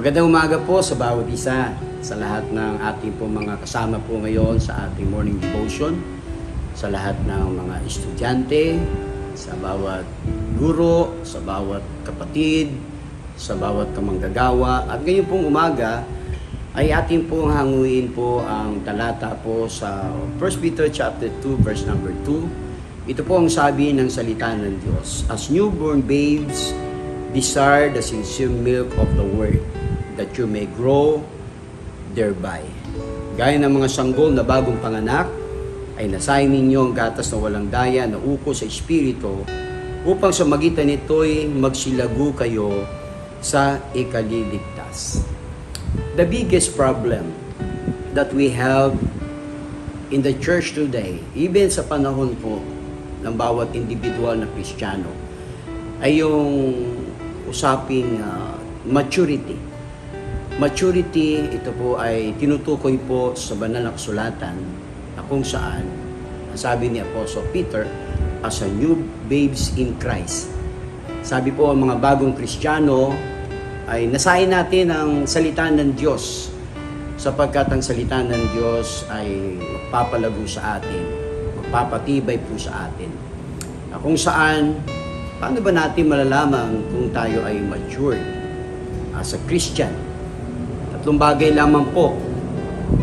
Magandang umaga po sa bawat isa, sa lahat ng ating po mga kasama po ngayon sa ating morning devotion, sa lahat ng mga estudyante, sa bawat guro, sa bawat kapatid, sa bawat kamanggagawa. At ngayon pong umaga ay ating pong hanguin po ang talata po sa 1 Peter chapter 2 verse number 2. Ito po ang sabi ng salita ng Diyos. As newborn babes, desire the sincere milk of the word, that you may grow thereby. Gaya ng mga sanggol na bagong panganak, ay nasayin ninyo ang gatas na walang daya na uko sa Espiritu, upang sa magitan nito'y magsilago kayo sa ikaliligtas. The biggest problem that we have in the church today, even sa panahon po ng bawat individual na Kristiyano, ay yung usaping maturity. Maturity, ito po ay tinutukoy po sa banal na kasulatan na kung saan, sabi ni Apostle Peter, as a new babes in Christ. Sabi po, ang mga bagong Kristiyano ay nasayin natin ang salita ng Diyos, sapagkat ang salita ng Diyos ay magpapalago sa atin, magpapatibay po sa atin. Na kung saan, paano ba natin malalaman kung tayo ay matured as a Christian? Tatlong bagay lamang po.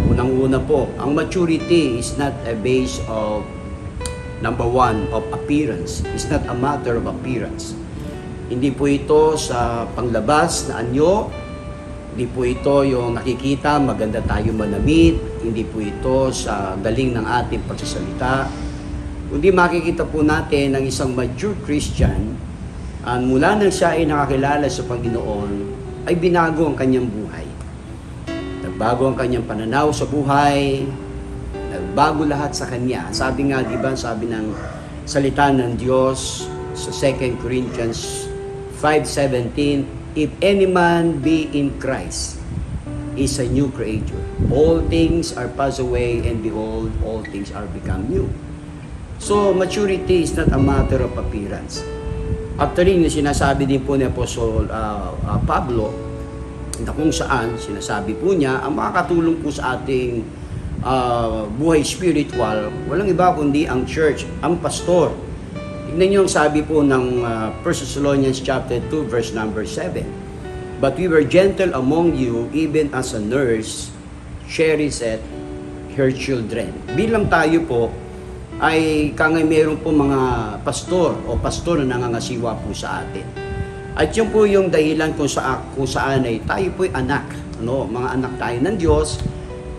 Unang-una po, ang maturity is not a base of, number one, of appearance. It's not a matter of appearance. Hindi po ito sa panglabas na anyo. Hindi po ito yung nakikita, maganda tayo manamit. Hindi po ito sa galing ng ating pagsasalita. Kundi makikita po natin ang isang mature Christian, mula nang siya ay nakakilala sa Panginoon, ay binago ang kanyang buhay. Nagbago ang kanyang pananaw sa buhay, nagbago lahat sa kanya. Sabi nga, di ba, sabi ng salita ng Diyos sa 2 Corinthians 5:17, if any man be in Christ, is a new creature. All things are passed away, and behold, all things are become new. So, maturity is not a matter of appearance. Actually, sinasabi din po ni Apostle Pablo, na kung saan sinasabi po niya, ang makakatulong po sa ating buhay spiritual, walang iba kundi ang church, ang pastor. Tignan niyo ang sabi po ng 1 Thessalonians chapter 2 verse number 7. But we were gentle among you, even as a nurse cherisheth her children. Bilang tayo po, ay kangay meron po mga pastor o pastor na nangangasiwa po sa atin. At yun po yung dahilan kung saan ay tayo po ay anak. Mga anak tayo ng Diyos,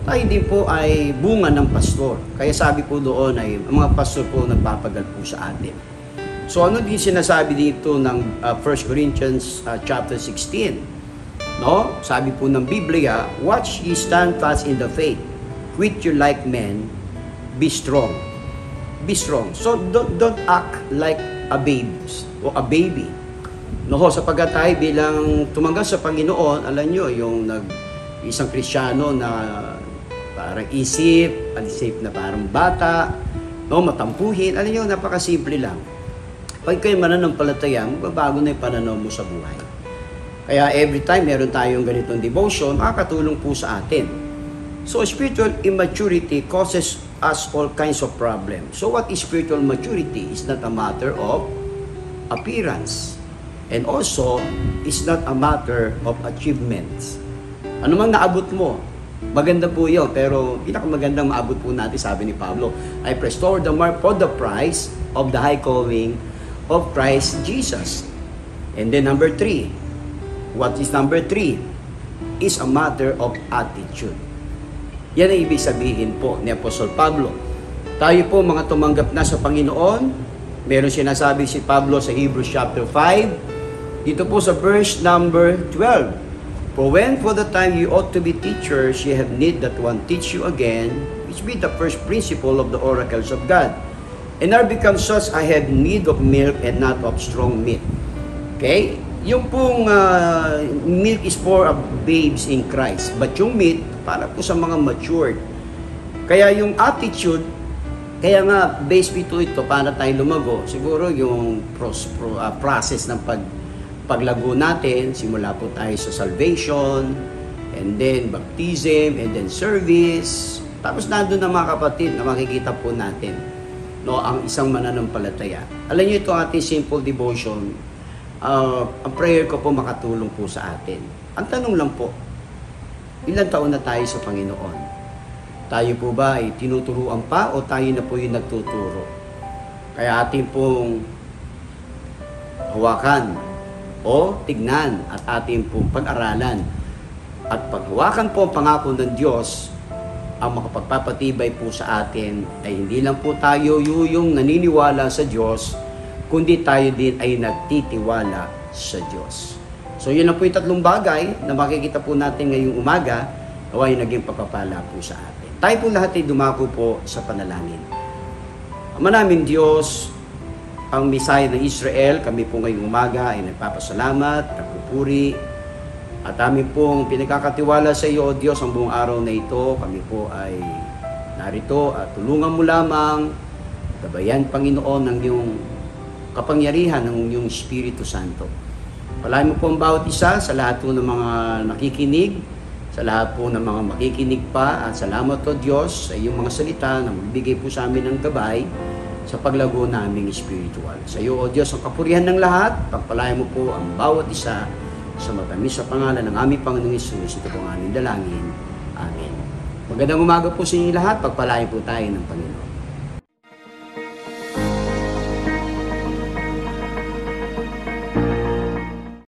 tayo din po ay bunga ng pastor. Kaya sabi po doon ay ang mga pastor po nagpapagal po sa atin. So ano din sinasabi dito ng 1 Corinthians chapter 16? Sabi po ng Biblia, watch ye stand fast in the faith, quit you like men, be strong. Be strong. So don't act like a babes o a baby. Sapagkat tayo bilang tumanggap sa Panginoon, alam nyo, yung isang Kristiyano na parang isip na parang bata, matampuhin, alam nyo, napakasimple lang. Pag kayo mananampalataya, magbabago na yung pananaw mo sa buhay. Kaya every time meron tayong ganitong devotion, makakatulong po sa atin. So spiritual immaturity causes us all kinds of problems. So what is spiritual maturity? It's not a matter of appearance. And also, it's not a matter of achievements. Ano mang naabot mo, maganda po yun, pero pinakamagandang maabot po natin, sabi ni Pablo, I press toward the mark for the prize of the high calling of Christ Jesus. And then number 3, what is number 3? Is a matter of attitude. Yan ang ibig sabihin po ni Apostol Pablo. Tayo po mga tumanggap na sa Panginoon, meron sinasabi si Pablo sa Hebrews chapter 5, dito po sa verse number 12. For when for the time you ought to be teachers, ye have need that one teach you again, which be the first principle of the oracles of God. And are become such, I have need of milk and not of strong meat. Okay? Yung pong milk is for babes in Christ. But yung meat, para po sa mga matured. Kaya yung attitude, kaya nga, base ito, para tayo lumago, siguro yung process ng paglago natin, simula po tayo sa salvation, and then baptism, and then service. Tapos nandun na mga kapatid na makikita po natin, no, ang isang mananampalataya. Alam niyo ito ating simple devotion, ang prayer ko po makatulong po sa atin. Ang tanong lang po, ilang taon na tayo sa Panginoon? Tayo po ba ay tinuturuan pa o tayo na po yung nagtuturo? Kaya atin pong hawakan o tignan at atin pong pag-aralan. At paghawakan po ang pangako ng Diyos, ang makapagpapatibay po sa atin ay hindi lang po tayo yung naniniwala sa Diyos, kundi tayo din ay nagtitiwala sa Diyos. So yun lang po yung tatlong bagay na makikita po natin ngayong umaga, naway naging pagpapala po sa atin. Tayo po lahat ay dumako po sa panalangin. Ama namin Diyos, ang Misaya ng Israel, kami po ngayong umaga ay nagpapasalamat, nagpupuri, at amin pong pinagkakatiwala sa iyo, O Diyos, ang buong araw na ito. Kami po ay narito at tulungan mo lamang, gabayan, Panginoon, ng iyong kapangyarihan ng iyong Espiritu Santo. Palain mo po ang bawat isa sa lahat po ng mga nakikinig, sa lahat po ng mga makikinig pa, at salamat, O Diyos, sa iyong mga salita na magbigay po sa amin ng gabay sa paglago naming spiritual. Sa iyo, O Diyos, ang kapurihan ng lahat, pagpalain mo po ang bawat isa sa matamis sa pangalan ng aming Panginoong Hesus. Ito po ang aming dalangin. Amen. Magandang umaga po sa inyo lahat. Pagpalain po tayo ng Panginoon.